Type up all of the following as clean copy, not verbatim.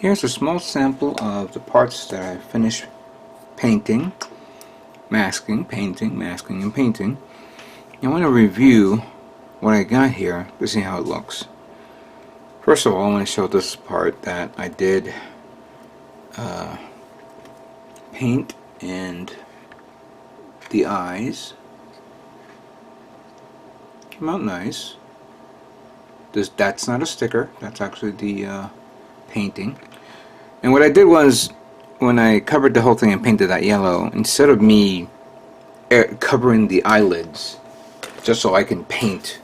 Here's a small sample of the parts that I finished painting, masking, painting, masking, and painting. I want to review what I got here to see how it looks. First of all, I want to show this part that I did paint and the eyes came out nice. That's not a sticker, that's actually the painting. And what I did was, when I covered the whole thing and painted that yellow, instead of me covering the eyelids just so I can paint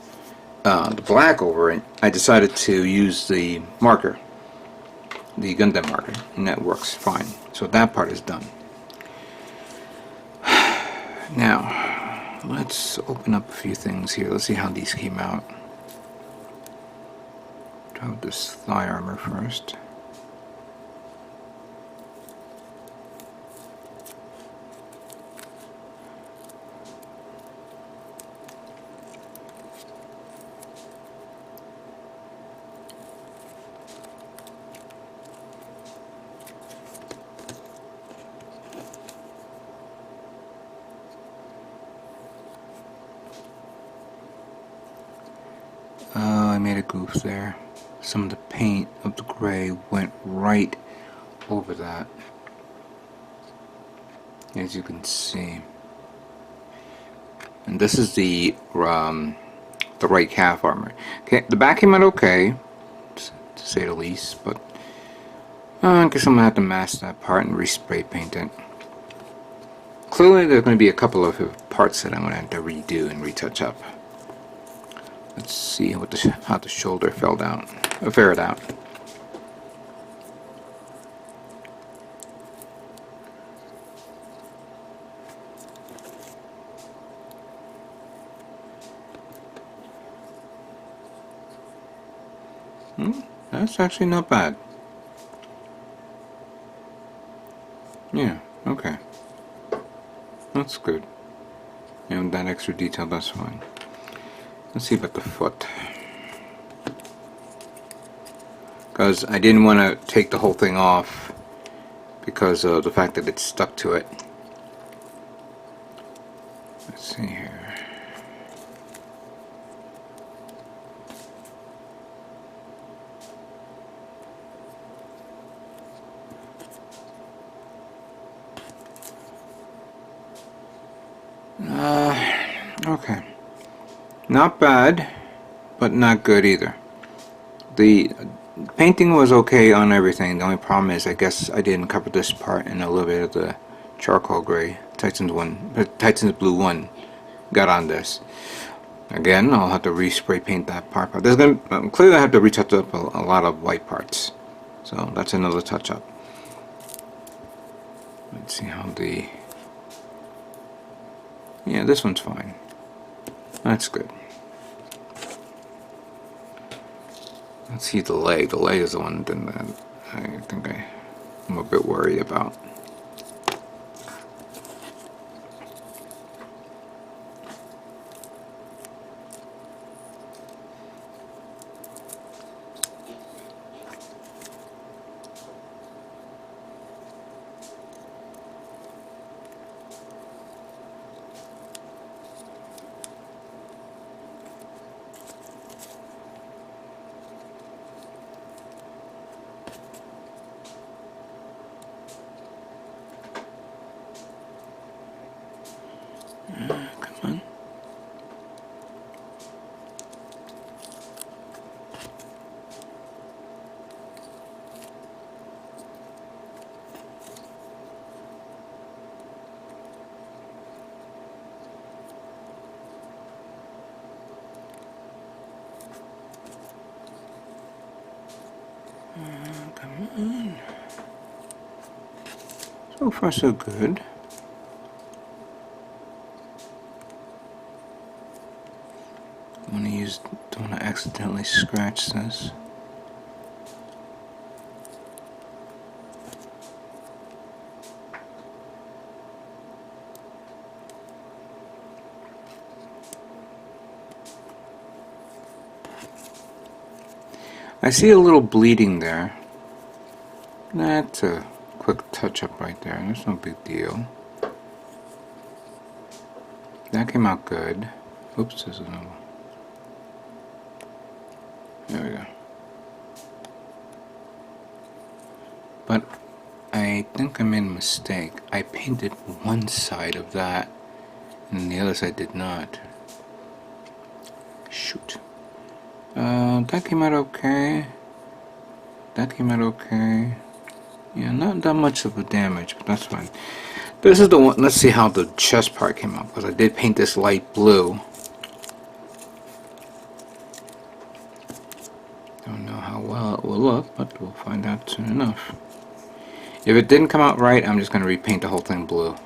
the black over it, I decided to use the marker, the Gundam marker, and that works fine. So that part is done. Now, let's open up a few things here. Let's see how these came out. Try with this thigh armor first. I made a goof there. Some of the paint of the gray went right over that, as you can see. And this is the right calf armor. Okay, the back came out okay, to say the least, but I guess I'm gonna have to mask that part and respray paint it. Clearly, there's going to be a couple of parts that I'm going to have to redo and retouch up. Let's see how the shoulder fared out. That's actually not bad. Yeah, okay. That's good. And that extra detail, that's fine. Let's see about the foot. Because I didn't want to take the whole thing off because of the fact that it's stuck to it. Let's see here. Okay. Not bad, but not good either. The painting was okay on everything. The only problem is, I guess I didn't cover this part in a little bit of the charcoal gray. Titans Blue 1 got on this. Again, I'll have to respray paint that part. But clearly I have to retouch up a lot of white parts. So that's another touch up. Let's see how yeah, this one's fine. That's good. Let's see the leg. The leg is the one that I think I'm a bit worried about. Come on. Come on. So far so good. Don't want to accidentally scratch this. I see a little bleeding there. That's a quick touch up right there. That's no big deal. That came out good. Oops, there's another one. There we go. But I think I made a mistake. I painted one side of that and the other side did not. Shoot. That came out okay. That came out okay. Yeah, not that much of a damage, but that's fine. This is the one. Let's see how the chest part came out, because I did paint this light blue. Don't know how well it will look, but we'll find out soon enough. If it didn't come out right, I'm just going to repaint the whole thing blue.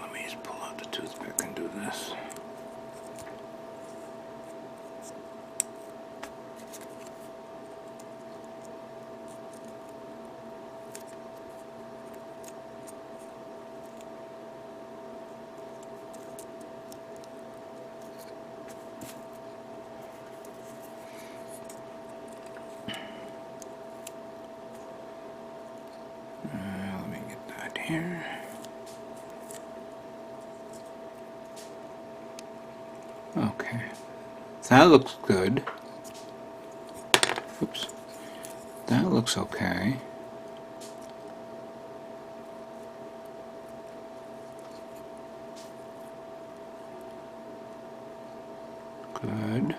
Let me just pull out the toothpick and do this. Let me get that here. Okay, that looks good. Oops, that looks okay. Good.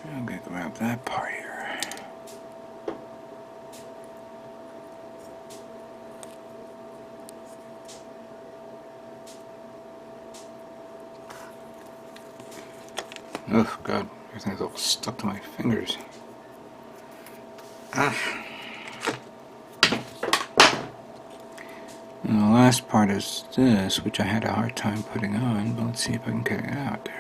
I'm gonna grab that part here. Oh god, everything's all stuck to my fingers. Ah. And the last part is this, which I had a hard time putting on, but let's see if I can get it out there.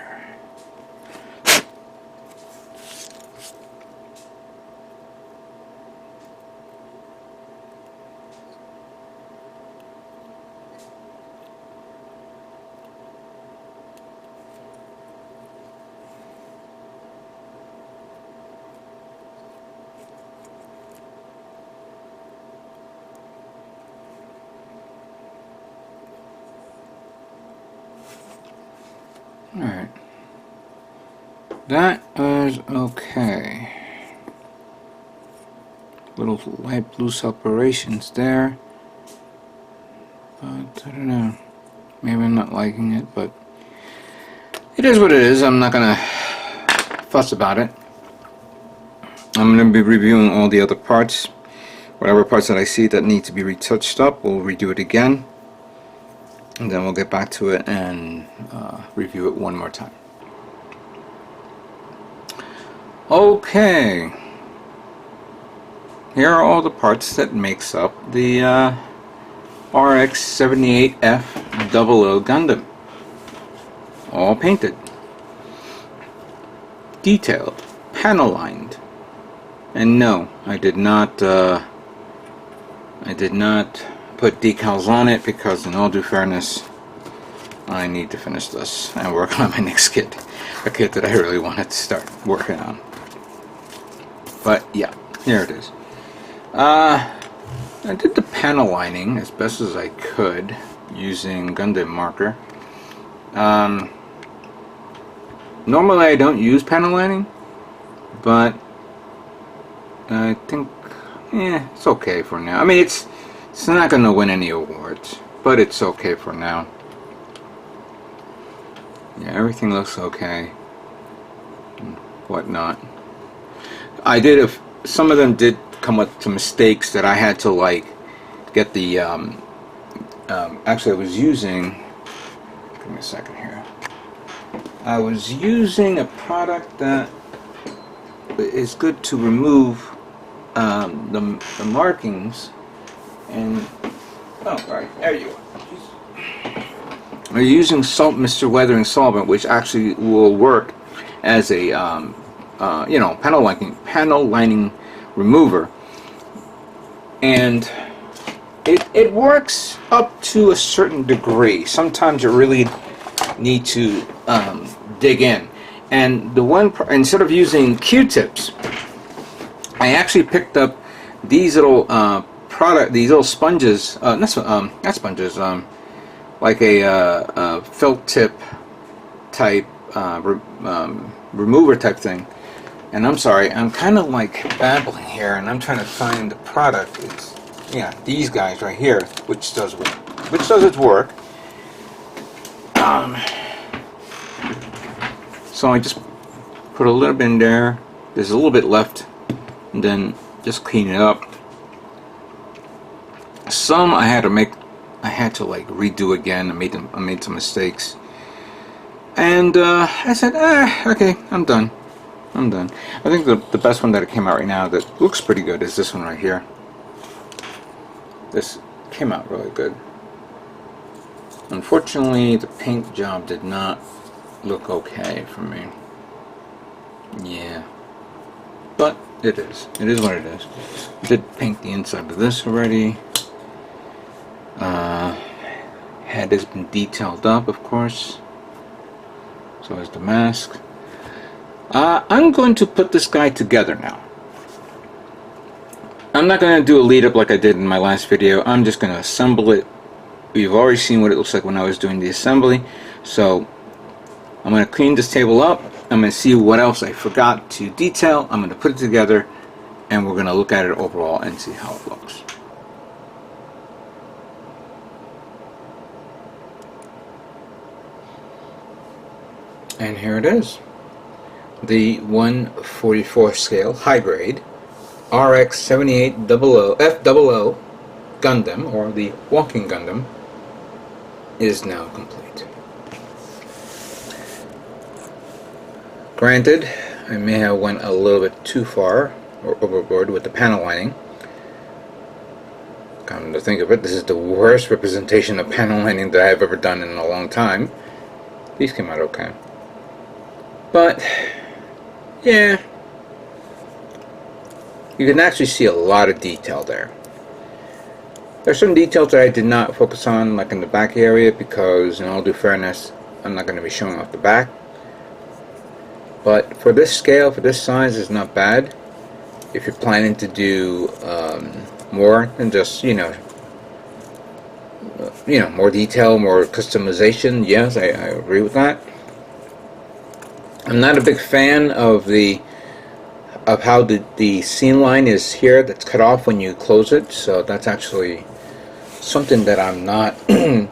Alright. That is okay. Little light blue separations there. But I don't know. Maybe I'm not liking it, but it is what it is. I'm not gonna fuss about it. I'm gonna be reviewing all the other parts. Whatever parts that I see that need to be retouched up, we'll redo it again. And then we'll get back to it and review it one more time. Okay. Here are all the parts that makes up the RX-78F00 Gundam. All painted. Detailed. Panel lined. And no, I did not put decals on it because, in all due fairness, I need to finish this and work on my next kit, a kit that I really wanted to start working on. But yeah, here it is. I did the panel lining as best as I could using Gundam marker. Normally I don't use panel lining, but I think it's okay for now. I mean, it's not going to win any awards, but it's okay for now. Yeah, everything looks okay and whatnot. I did, some of them did come up to mistakes that I had to like get the actually I was using, give me a second here, I was using a product that is good to remove the markings. And oh, right, there you are. are using salt Mr. Weathering solvent, which actually will work as a you know, panel lining remover, and it works up to a certain degree. Sometimes you really need to dig in, and the one instead of using Q-tips, I actually picked up these little these little sponges, not sponges, like a felt tip type remover type thing. And I'm sorry, I'm kind of like babbling here, and I'm trying to find the product. It's, yeah, these guys right here, which does its work. So I just put a little bit in there. There's a little bit left, and then just clean it up. Some I had to like redo again. I made some mistakes, and I said, okay, I'm done. I think the best one that came out right now that looks pretty good is this one right here. This came out really good. Unfortunately, the paint job did not look okay for me. Yeah, but it is what it is. I did paint the inside of this already. Head has been detailed up, of course. So is the mask. I'm going to put this guy together now. I'm not going to do a lead up like I did in my last video. I'm just going to assemble it. You've already seen what it looks like when I was doing the assembly. So I'm going to clean this table up. I'm going to see what else I forgot to detail. I'm going to put it together, and we're going to look at it overall and see how it looks. And here it is. The 1/44 scale high grade RX-78F00 Gundam, or the walking Gundam, is now complete. Granted, I may have went a little bit too far or overboard with the panel lining. Come to think of it, this is the worst representation of panel lining that I've ever done in a long time. These came out okay. But yeah, you can actually see a lot of detail there. There's some details that I did not focus on, like in the back area, because in all due fairness, I'm not going to be showing off the back. But for this scale, for this size, it's not bad. If you're planning to do more than just, you know, more detail, more customization, yes, I agree with that. I'm not a big fan of how the seam line is here that's cut off when you close it, so that's actually something that I'm not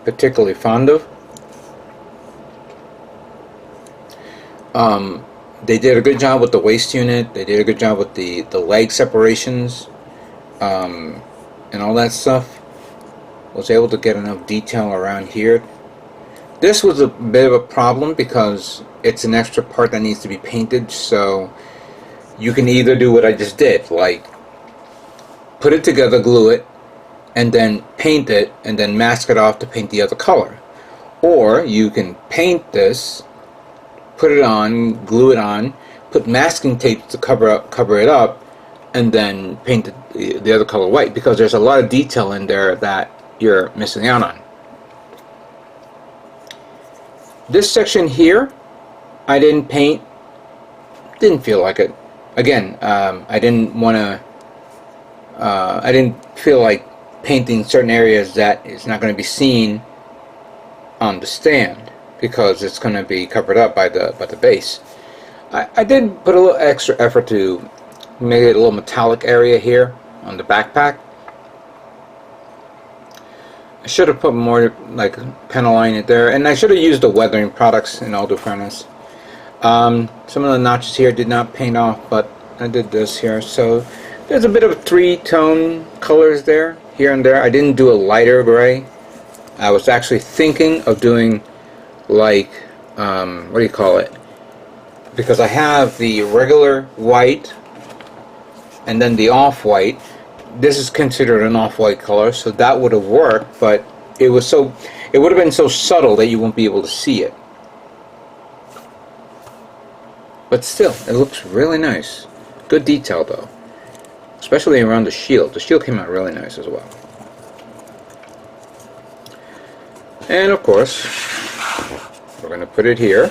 particularly fond of. They did a good job with the waist unit. They did a good job with the leg separations and all that stuff. Was able to get enough detail around here. This was a bit of a problem because it's an extra part that needs to be painted, so you can either do what I just did, like put it together, glue it, and then paint it, and then mask it off to paint the other color. Or you can paint this, put it on, glue it on, put masking tape to cover it up, and then paint the other color white, because there's a lot of detail in there that you're missing out on. This section here, I didn't paint. Didn't feel like it. Again, I didn't feel like painting certain areas that is not going to be seen on the stand, because it's going to be covered up by the base. I did put a little extra effort to make it a little metallic area here on the backpack. I should have put more like panel line it there, and I should have used the weathering products in all due fairness. Some of the notches here did not paint off, but I did this here, so there's a bit of 3-tone colors there, here and there. I didn't do a lighter gray. I was actually thinking of doing like what do you call it? Because I have the regular white and then the off-white. This is considered an off-white color, so that would have worked, but it was so, it would have been so subtle that you won't be able to see it. But still, it looks really nice. Good detail though. Especially around the shield. The shield came out really nice as well. And of course, we're going to put it here.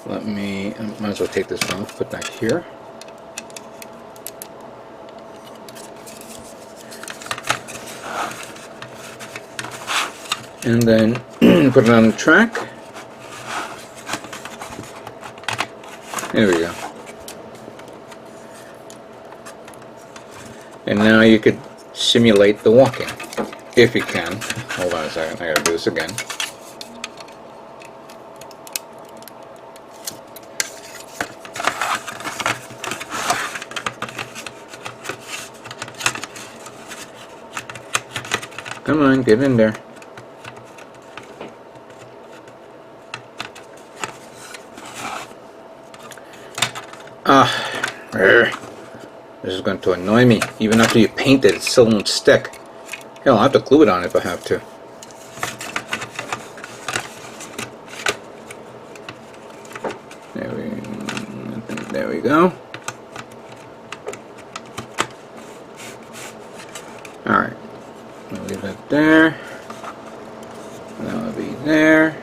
I might as well take this off, put that here. And then put it on the track. There we go. And now you could simulate the walking, if you can. Hold on a second, I gotta do this again. Come on, get in there. This is going to annoy me. Even after you paint it, it still won't stick. Hell, I'll have to glue it on if I have to. There we go. Alright. I'll leave that there. That'll be there.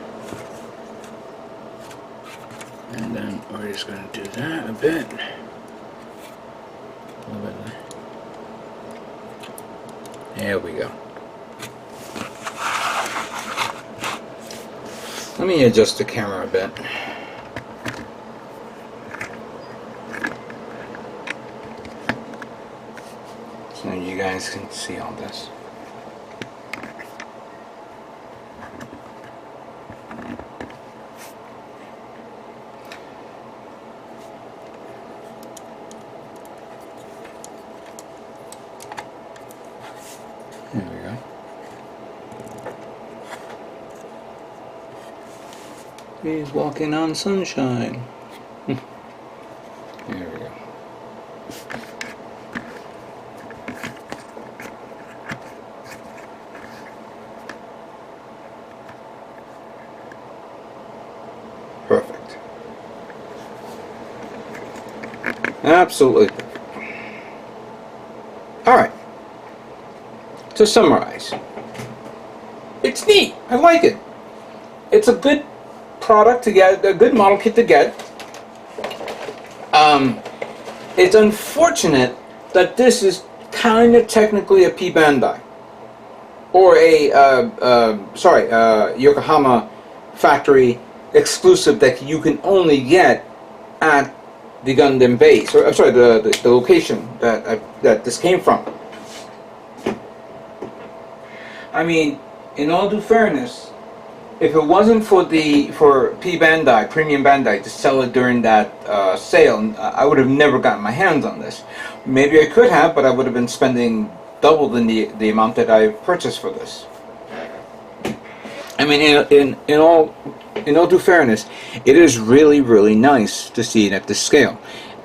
And then we're just going to do that a bit. There we go. Let me adjust the camera a bit. So you guys can see all this. There we go. He's walking on sunshine. There we go. Perfect. Absolutely perfect. All right. To summarize, it's neat. I like it. It's a good product to get, a good model kit to get. It's unfortunate that this is kind of technically a p-bandai or a Yokohama factory exclusive that you can only get at the Gundam base, or I'm sorry, the location that this came from. I mean, in all due fairness, if it wasn't for p-bandai, Premium Bandai, to sell it during that sale, I would have never gotten my hands on this. Maybe I could have, but I would have been spending double the amount that I purchased for this. I mean, in all due fairness, it is really, really nice to see it at this scale.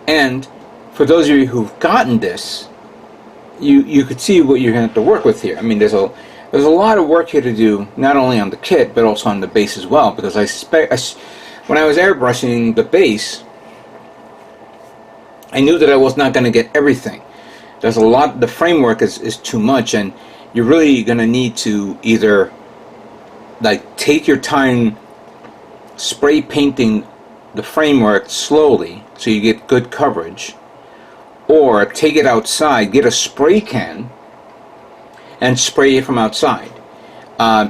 And for those of you who've gotten this, you could see what you're going to have to work with here. I mean, there's a lot of work here to do, not only on the kit, but also on the base as well, because when I was airbrushing the base, I knew that I was not going to get everything. There's a lot, the framework is too much, and you're really going to need to either like take your time spray painting the framework slowly so you get good coverage, or take it outside, get a spray can, and spray it from outside.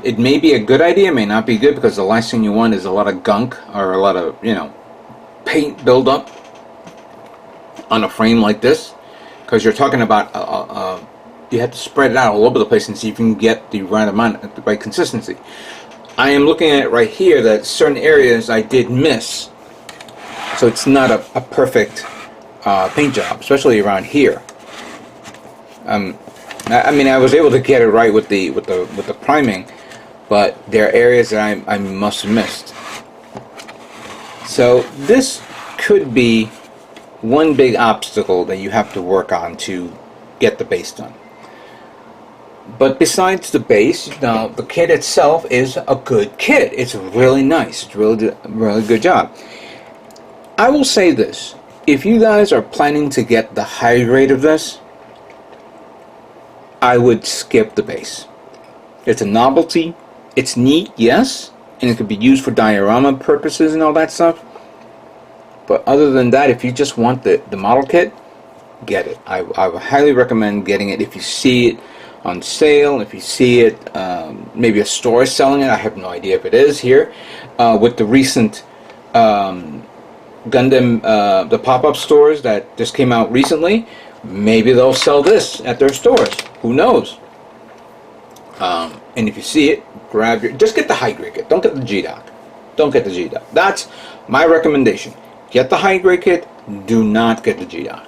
It may be a good idea, it may not be good, because the last thing you want is a lot of gunk or a lot of, paint buildup on a frame like this, because you're talking about you have to spread it out all over the place and see if you can get the right amount, the right consistency. I am looking at it right here that certain areas I did miss, so it's not a perfect paint job, especially around here. I mean, I was able to get it right with the priming, but there are areas that I must have missed. So this could be one big obstacle that you have to work on to get the base done. But besides the base, now the kit itself is a good kit. It's really nice. It's really good job. I will say this: if you guys are planning to get the high grade of this, I would skip the base. It's a novelty. It's neat, yes, and it could be used for diorama purposes and all that stuff. But other than that, if you just want the model kit, get it. I would highly recommend getting it if you see it on sale, if you see it, maybe a store is selling it. I have no idea if it is here. With the recent Gundam, the pop-up stores that just came out recently, maybe they'll sell this at their stores. Who knows? And if you see it, just get the high grade kit. Don't get the G-Dock. Don't get the G-Dock. That's my recommendation. Get the high grade kit. Do not get the G-Dock.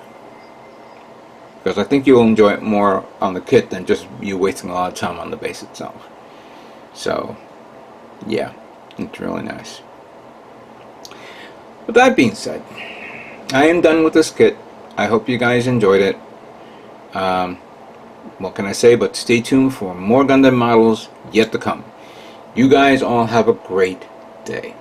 Because I think you'll enjoy it more on the kit than just you wasting a lot of time on the base itself. So, yeah, it's really nice. With that being said, I am done with this kit. I hope you guys enjoyed it. What can I say but stay tuned for more Gundam models yet to come. You guys all have a great day.